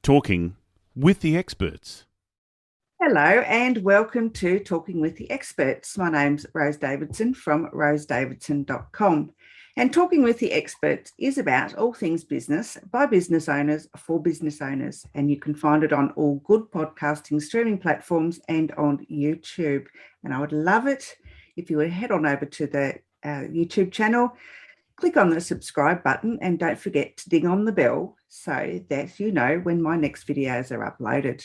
Talking with the experts. Hello and welcome to Talking with the Experts. My name's Rose Davidson from rosedavidson.com. And Talking with the Experts is about all things business by business owners for business owners. And you can find it on all good podcasting streaming platforms and on YouTube. And I would love it if you would head on over to the YouTube channel, click on the subscribe button, and don't forget to ding on the bell so that you know when my next videos are uploaded.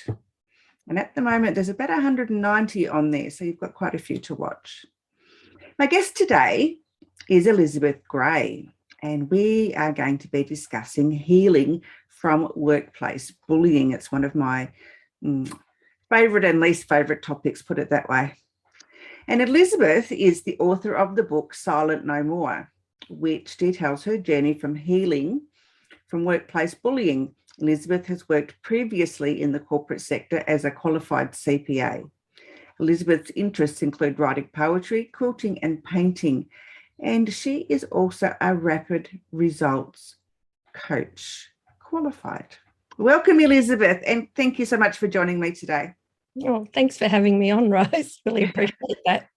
And at the moment, there's about 190 on there, so you've got quite a few to watch. My guest today is Elizabeth Gray, and we are going to be discussing healing from workplace bullying. It's one of my favourite and least favourite topics, put it that way. And Elizabeth is the author of the book Silent No More, which details her journey from healing from workplace bullying. Elizabeth has worked previously in the corporate sector as a qualified CPA. Elizabeth's interests include writing poetry, quilting and painting, and she is also a rapid results coach, qualified. Welcome, Elizabeth, and thank you so much for joining me today. Oh, thanks for having me on, Rose. Really appreciate that.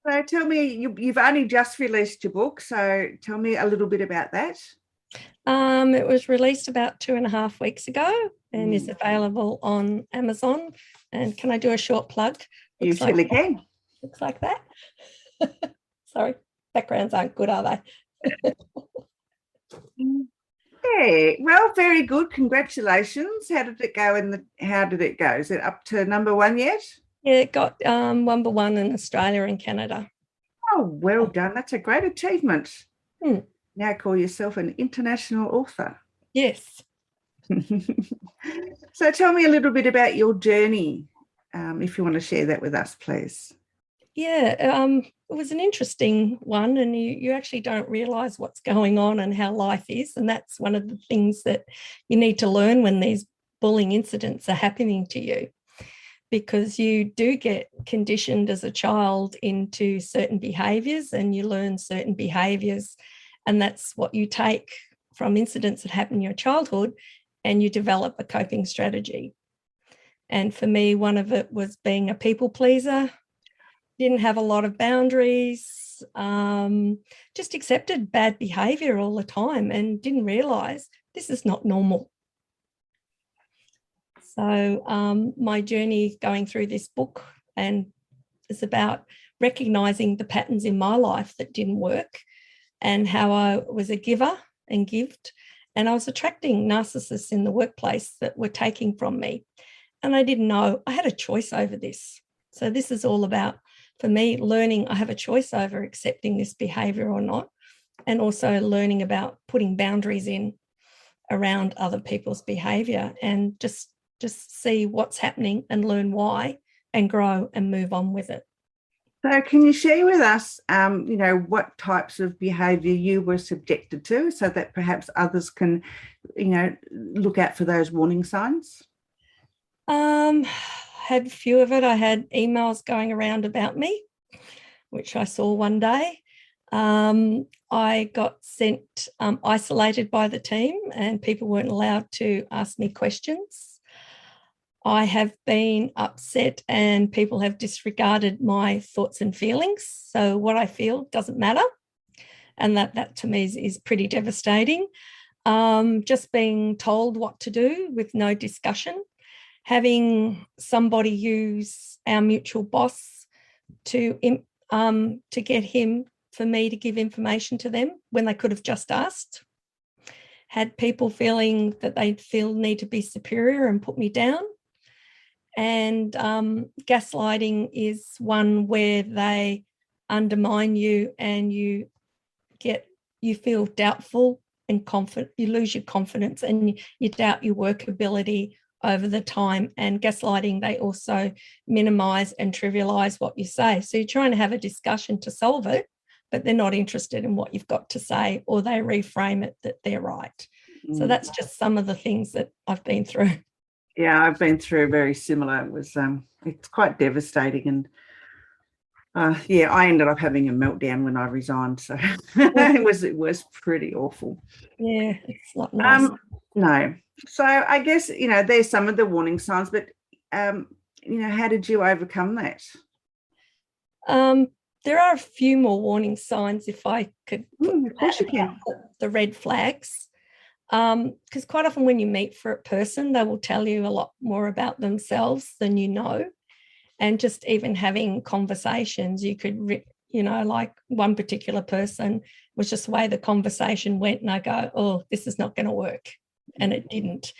So tell me, you've only just released your book, so tell me a little bit about that. It was released about 2.5 weeks ago and is available on Amazon. And can I do a short plug? You surely can. Looks like that. Sorry, backgrounds aren't good, are they? Yeah, well, very good. Congratulations. How did it go? How did it go? Is it up to number one yet? Yeah, it got number one in Australia and Canada. Oh, well done. That's a great achievement. Now call yourself an international author. Yes. So tell me a little bit about your journey, if you want to share that with us, please. Yeah, it was an interesting one, and you actually don't realise what's going on and how life is, and that's one of the things that you need to learn when these bullying incidents are happening to you, because you do get conditioned as a child into certain behaviours and you learn certain behaviours, and that's what you take from incidents that happen in your childhood and you develop a coping strategy. And for me, one of it was being a people pleaser. Didn't have a lot of boundaries, just accepted bad behaviour all the time and didn't realise this is not normal. So my journey going through this book and is about recognising the patterns in my life that didn't work and how I was a giver and gived, and I was attracting narcissists in the workplace that were taking from me. And I didn't know I had a choice over this. So this is all about, for me, learning I have a choice over accepting this behaviour or not, and also learning about putting boundaries in around other people's behaviour and just see what's happening and learn why and grow and move on with it. So can you share with us, what types of behaviour you were subjected to so that perhaps others can, look out for those warning signs? Had a few of it. I had emails going around about me, which I saw one day. I got sent isolated by the team and people weren't allowed to ask me questions. I have been upset and people have disregarded my thoughts and feelings. So what I feel doesn't matter. And that to me is pretty devastating. Just being told what to do with no discussion. Having somebody use our mutual boss to get him for me to give information to them when they could have just asked. Had people feeling that they need to be superior and put me down. And gaslighting is one where they undermine you and you feel doubtful and confident. You lose your confidence and you doubt your workability over the time. And gaslighting, they also minimise and trivialise what you say. So you're trying to have a discussion to solve it, but they're not interested in what you've got to say, or they reframe it that they're right. So that's just some of the things that I've been through. Yeah, I've been through very similar. It was it's quite devastating, and I ended up having a meltdown when I resigned. So it was pretty awful. Yeah, it's not nice. No. So I guess, there's some of the warning signs, but, how did you overcome that? There are a few more warning signs if I could put Of course you can. the red flags. Because quite often when you meet for a person, they will tell you a lot more about themselves than you know. And just even having conversations, you could, like one particular person was just the way the conversation went, and I go, oh, this is not going to work. And it didn't.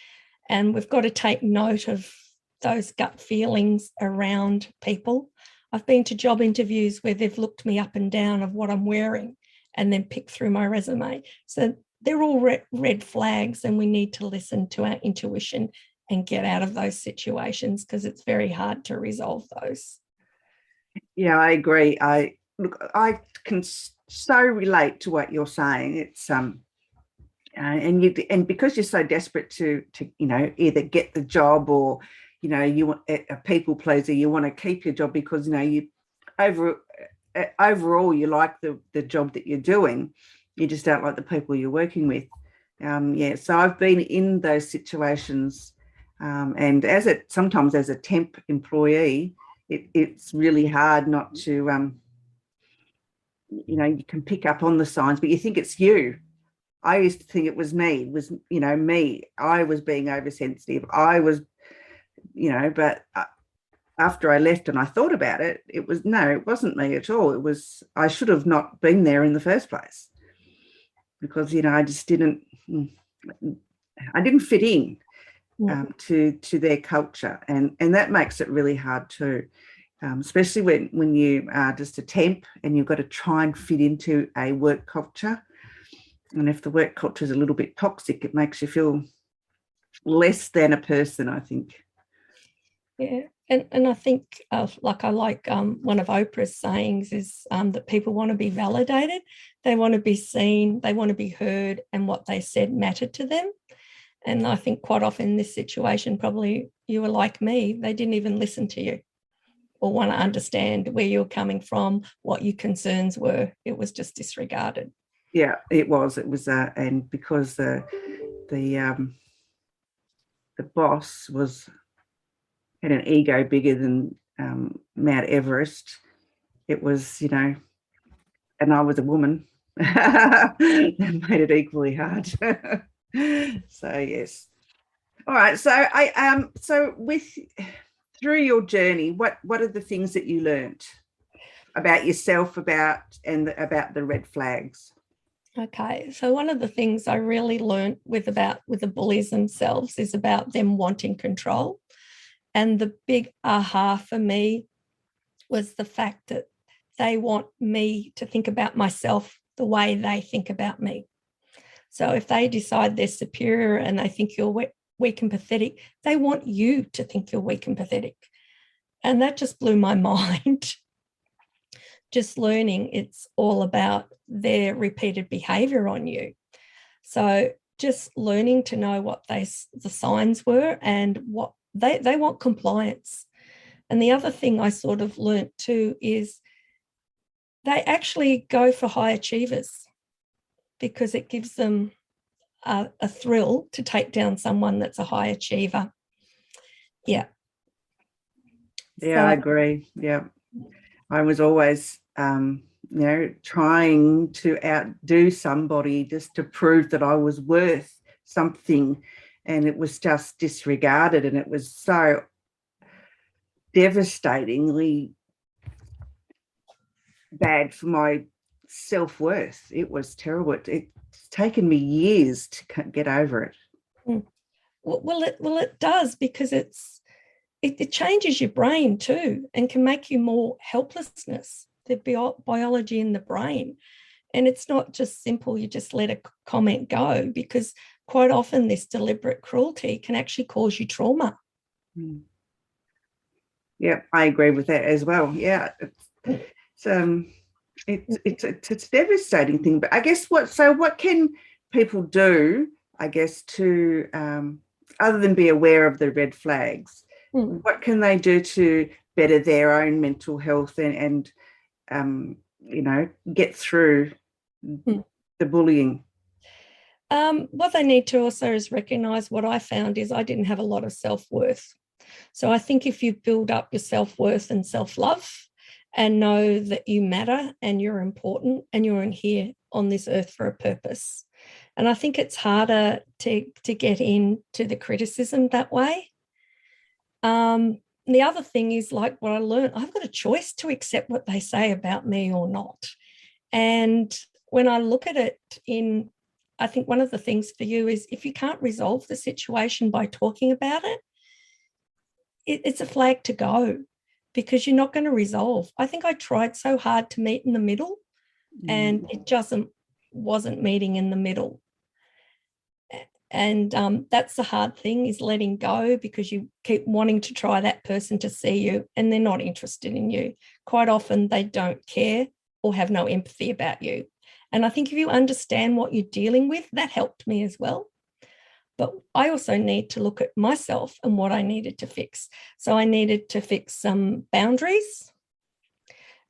And we've got to take note of those gut feelings around people. I've been to job interviews where they've looked me up and down of what I'm wearing and then picked through my resume. So they're all red flags, and we need to listen to our intuition and get out of those situations because it's very hard to resolve those. Yeah, I agree. I can so relate to what you're saying. It's and because you're so desperate to either get the job or you want a people pleaser, you want to keep your job because you overall you like the job that you're doing. You just don't like the people you're working with. So I've been in those situations, and sometimes as a temp employee, it's really hard not to you can pick up on the signs, but you think it's you. I used to think it was me. Me. I was being oversensitive. I was, but after I left and I thought about it, it wasn't me at all. I should have not been there in the first place because, I just didn't fit in to their culture. And that makes it really hard too, especially when you are just a temp and you've got to try and fit into a work culture. And if the work culture is a little bit toxic, it makes you feel less than a person, I think. Yeah. And I think I like one of Oprah's sayings is that people want to be validated. They want to be seen. They want to be heard, and what they said mattered to them. And I think quite often in this situation, probably you were like me. They didn't even listen to you or want to understand where you're coming from, what your concerns were. It was just disregarded. Yeah, it was. It was, and because the boss had an ego bigger than Mount Everest. It was, and I was a woman. That made it equally hard. So yes. All right. So through your journey, what are the things that you learnt about yourself about the red flags? Okay, so one of the things I really learned with the bullies themselves is about them wanting control. And the big aha for me was the fact that they want me to think about myself the way they think about me. So if they decide they're superior and they think you're weak and pathetic, they want you to think you're weak and pathetic. And that just blew my mind. Just learning it's all about their repeated behaviour on you. So just learning to know what the signs were and what they want compliance. And the other thing I sort of learnt too is they actually go for high achievers because it gives them a thrill to take down someone that's a high achiever. Yeah. Yeah, so, I agree. Yeah. I was always, trying to outdo somebody just to prove that I was worth something, and it was just disregarded, and it was so devastatingly bad for my self-worth. It was terrible. It's taken me years to get over it. Well, it does, because it changes your brain too and can make you more helplessness, the biology in the brain. And it's not just simple, you just let a comment go, because quite often this deliberate cruelty can actually cause you trauma. Yeah, I agree with that as well. Yeah, it's a devastating thing. But I guess what can people do, I guess, to other than be aware of the red flags? What can they do to better their own mental health and get through the bullying? What they need to also is recognize what I found is I didn't have a lot of self-worth. So I think if you build up your self-worth and self-love and know that you matter and you're important and you're in here on this earth for a purpose. And I think it's harder to get into the criticism that way. The other thing is, like what I learned, I've got a choice to accept what they say about me or not. And when I look at it I think one of the things for you is if you can't resolve the situation by talking about it, it's a flag to go because you're not going to resolve. I think I tried so hard to meet in the middle and it just wasn't meeting in the middle. And that's the hard thing, is letting go, because you keep wanting to try that person to see you and they're not interested in you. Quite often they don't care or have no empathy about you. And I think if you understand what you're dealing with, that helped me as well. But I also need to look at myself and what I needed to fix. So I needed to fix some boundaries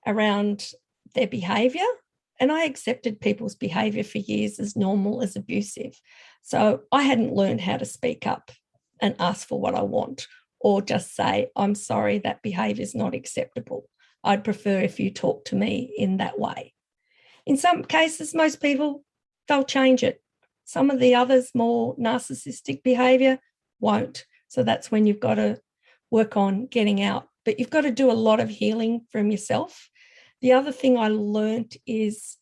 around their behaviour. And I accepted people's behaviour for years as normal, as abusive. So I hadn't learned how to speak up and ask for what I want, or just say, I'm sorry, that behaviour is not acceptable. I'd prefer if you talk to me in that way. In some cases, most people, they'll change it. Some of the others, more narcissistic behaviour, won't. So that's when you've got to work on getting out. But you've got to do a lot of healing from yourself. The other thing I learned is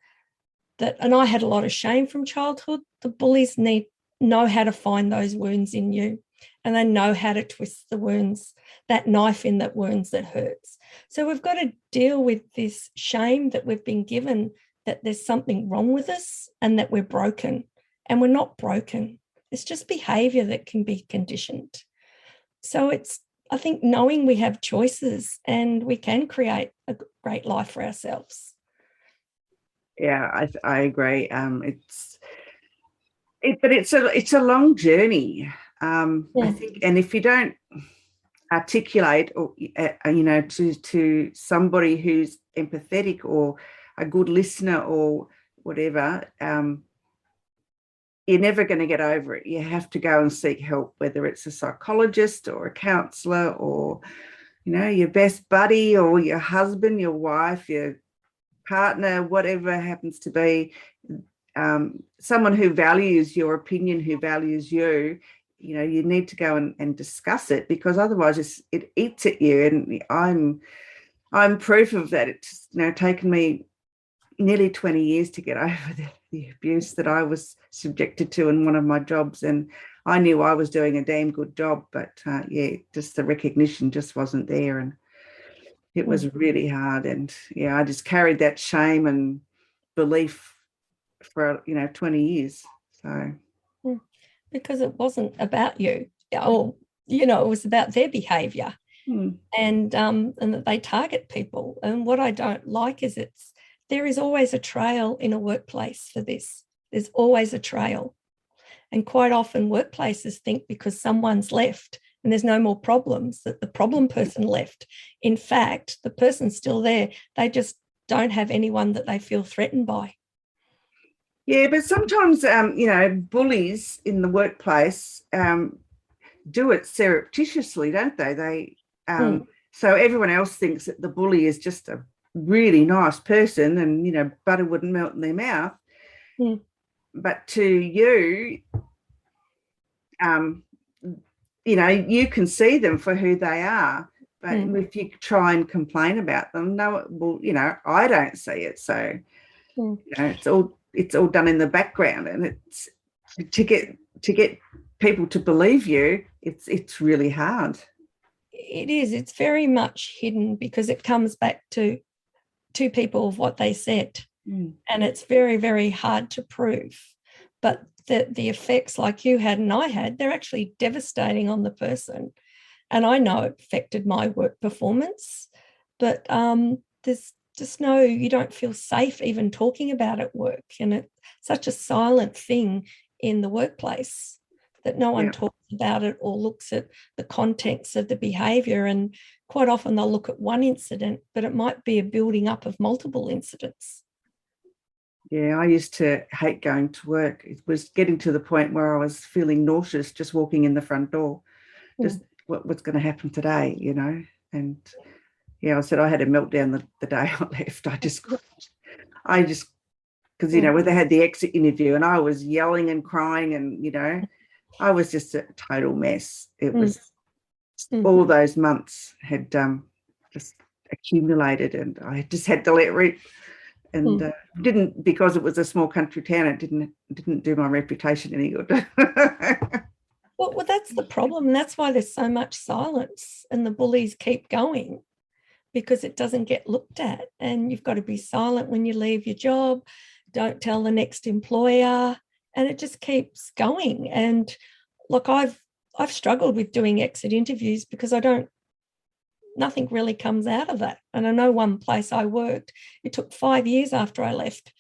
that, and I had a lot of shame from childhood, the bullies know how to find those wounds in you, and they know how to twist the wounds, that knife in that wounds that hurts. So we've got to deal with this shame that we've been given, that there's something wrong with us and that we're broken. And we're not broken. It's just behaviour that can be conditioned. So it's, I think, knowing we have choices and we can create a great life for ourselves. Yeah, I agree. But it's a long journey. I think, and if you don't articulate, or to somebody who's empathetic or a good listener or whatever, you're never going to get over it. You have to go and seek help, whether it's a psychologist or a counsellor or, your best buddy or your husband, your wife, your partner, whatever happens to be, someone who values your opinion, who values you. You need to go and discuss it, because otherwise it eats at you. And I'm proof of that. It's taken me nearly 20 years to get over the abuse that I was subjected to in one of my jobs, and I knew I was doing a damn good job, but just the recognition just wasn't there, and it was really hard. And I just carried that shame and belief for 20 years. So because it wasn't about you, or it was about their behaviour, and that they target people. And what I don't like is there is always a trail in a workplace for this. There's always a trail. And quite often workplaces think because someone's left and there's no more problems, that the problem person left. In fact, the person's still there. They just don't have anyone that they feel threatened by. Yeah, but sometimes, bullies in the workplace do it surreptitiously, don't they? So everyone else thinks that the bully is just a really nice person and, butter wouldn't melt in their mouth. But to you, you can see them for who they are. But if you try and complain about them, I don't see it. So, it's all done in the background, and it's to get people to believe you, it's really hard. It is. It's very much hidden, because it comes back to two people of what they said. And it's very, very hard to prove. But the effects like you had and I had, they're actually devastating on the person. And I know it affected my work performance, but there's just you don't feel safe even talking about it at work. And it's such a silent thing in the workplace that no one talks about it or looks at the context of the behaviour. And quite often they'll look at one incident, but it might be a building up of multiple incidents. Yeah, I used to hate going to work. It was getting to the point where I was feeling nauseous just walking in the front door. Just what's going to happen today, you know? And yeah, I said I had a meltdown the day I left. I just, because, you know, when they had the exit interview and I was yelling and crying and, you know, I was just a total mess. It was all those months had just accumulated and I just had to let rip. And didn't, because it was a small country town, it didn't do my reputation any good. Well, that's the problem. That's why there's so much silence and the bullies keep going, because it doesn't get looked at. And you've got to be silent when you leave your job. Don't tell the next employer. And it just keeps going. And look, I've struggled with doing exit interviews because nothing really comes out of that. And I know one place I worked, it took 5 years after I left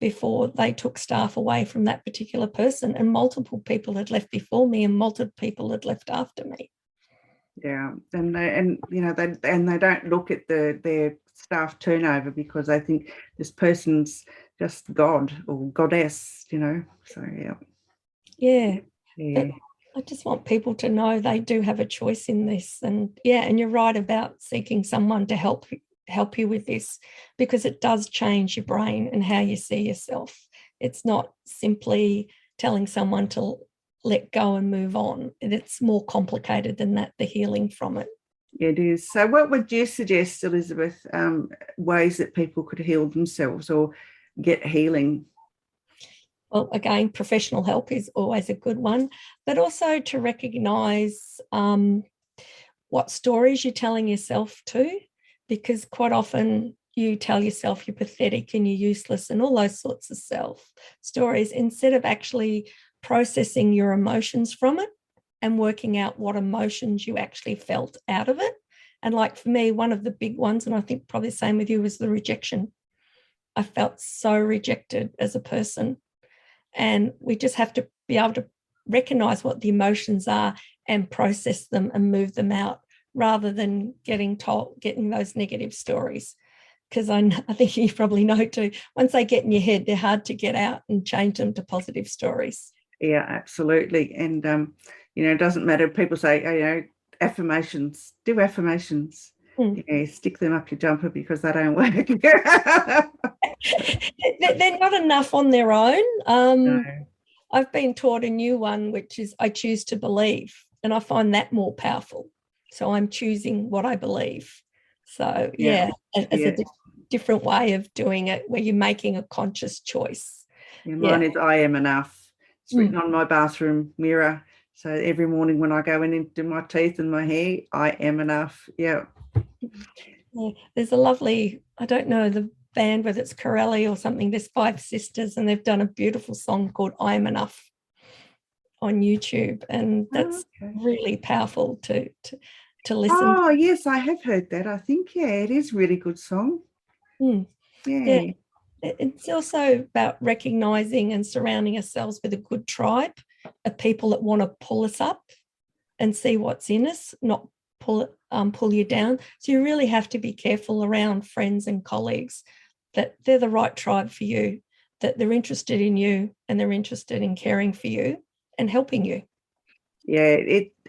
before they took staff away from that particular person, and multiple people had left before me and multiple people had left after me. Yeah, and they don't look at their staff turnover because they think this person's just God or goddess, you know. So yeah. I just want people to know they do have a choice in this. And and you're right about seeking someone to help you with this, because it does change your brain and how you see yourself. It's not simply telling someone to let go and move on. It's more complicated than that, the healing from it. It is. So what would you suggest, Elizabeth, ways that people could heal themselves or get healing? Well, again, professional help is always a good one, but also to recognise what stories you're telling yourself too, because quite often you tell yourself you're pathetic and you're useless and all those sorts of self stories, instead of actually processing your emotions from it and working out what emotions you actually felt out of it. And like for me, one of the big ones, and I think probably the same with you, was the rejection. I felt so rejected as a person. And we just have to be able to recognise what the emotions are and process them and move them out, rather than getting those negative stories. Because I think you probably know too, once they get in your head, they're hard to get out and change them to positive stories. Yeah, absolutely. And, it doesn't matter. People say, affirmations, do affirmations. Yeah, stick them up your jumper because they don't work. They're not enough on their own. No. I've been taught a new one, which is I choose to believe, and I find that more powerful. So I'm choosing what I believe. So it's a different way of doing it, where you're making a conscious choice. Yeah, mine is I am enough. It's written on my bathroom mirror. So every morning when I go in and do my teeth and my hair, I am enough. Yeah. There's a lovely, I don't know the band, whether it's Corelli or something, there's 5 sisters and they've done a beautiful song called I Am Enough on YouTube, and that's really powerful to listen. Oh, yes, I have heard that. I think, it is a really good song. Yeah. It's also about recognising and surrounding ourselves with a good tribe of people that want to pull us up and see what's in us, not pull you down. So you really have to be careful around friends and colleagues that they're the right tribe for you, that they're interested in you and they're interested in caring for you and helping you. Yeah,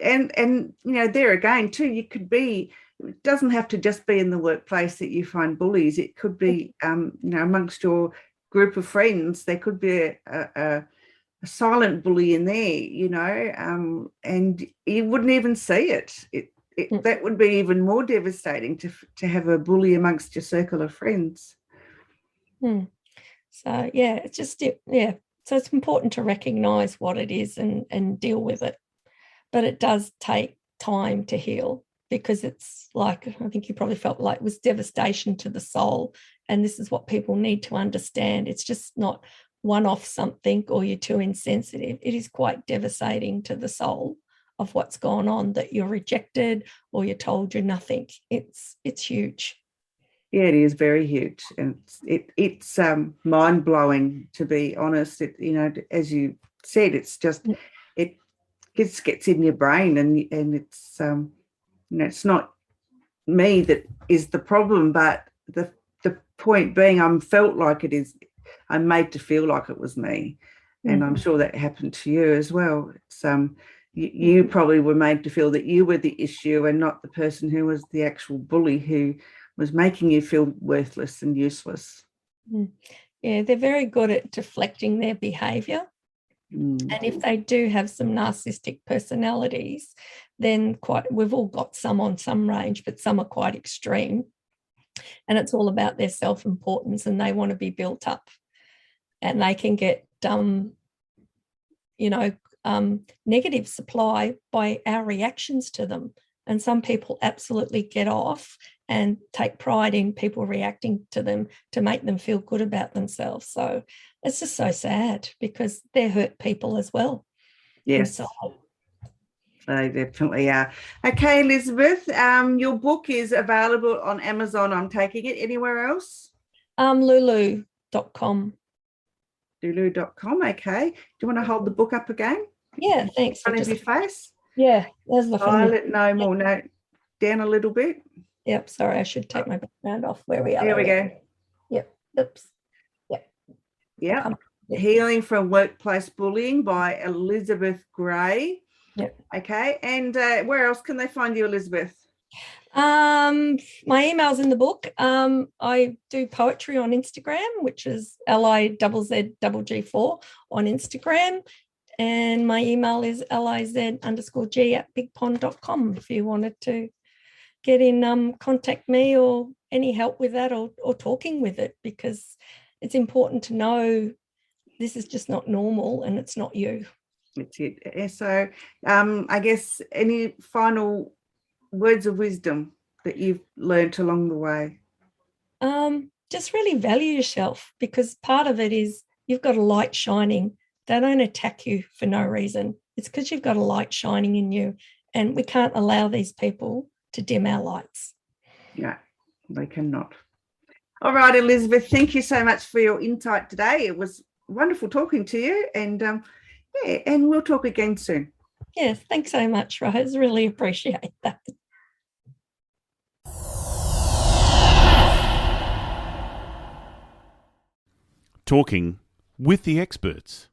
and there again too, you could be, it doesn't have to just be in the workplace that you find bullies. It could be amongst your group of friends. There could be a silent bully in there, and you wouldn't even see it. That would be even more devastating to have a bully amongst your circle of friends. So it's just so it's important to recognise what it is and deal with it, but it does take time to heal, because it's like, I think you probably felt like it was devastation to the soul, and this is what people need to understand. It's just not one-off something or you're too insensitive. It is quite devastating to the soul of what's gone on, that you're rejected or you're told you're nothing. It's huge. Yeah, it is very huge, and it's mind-blowing, to be honest. As you said, it's just it just gets in your brain, and it's it's not me that is the problem, but the point being, I'm felt like it is. I'm made to feel like it was me. And I'm sure that happened to you as well. It's you probably were made to feel that you were the issue and not the person who was the actual bully who was making you feel worthless and useless. Yeah, they're very good at deflecting their behaviour. And if they do have some narcissistic personalities, then we've all got some on some range, but some are quite extreme. And it's all about their self-importance, and they want to be built up. And they can get, negative supply by our reactions to them. And some people absolutely get off and take pride in people reacting to them to make them feel good about themselves. So it's just so sad because they're hurt people as well. Yes, they definitely are. Okay, Elizabeth, your book is available on Amazon, I'm taking it. Anywhere else? Lulu.com. Lulu.com, okay. Do you want to hold the book up again? Yeah, thanks. In front of your face? Yeah, there's the Violet, no more. No, down a little bit. Yep, sorry, I should take my background off. Where we are. There we go. Yep, oops. Yep. Healing from Workplace Bullying by Elizabeth Gray. Yep. Okay, and where else can they find you, Elizabeth? My email's in the book. I do poetry on Instagram, which is LIZZG4 on Instagram. And my email is liz_g@bigpond.com if you wanted to get in, contact me or any help with that or talking with it, because it's important to know this is just not normal and it's not you. That's it. So I guess any final words of wisdom that you've learnt along the way? Just really value yourself, because part of it is you've got a light shining. They don't attack you for no reason. It's because you've got a light shining in you, and we can't allow these people to dim our lights. Yeah, they cannot. All right, Elizabeth, thank you so much for your insight today. It was wonderful talking to you, and and we'll talk again soon. Yes, thanks so much, Rose. Really appreciate that. Talking with the experts.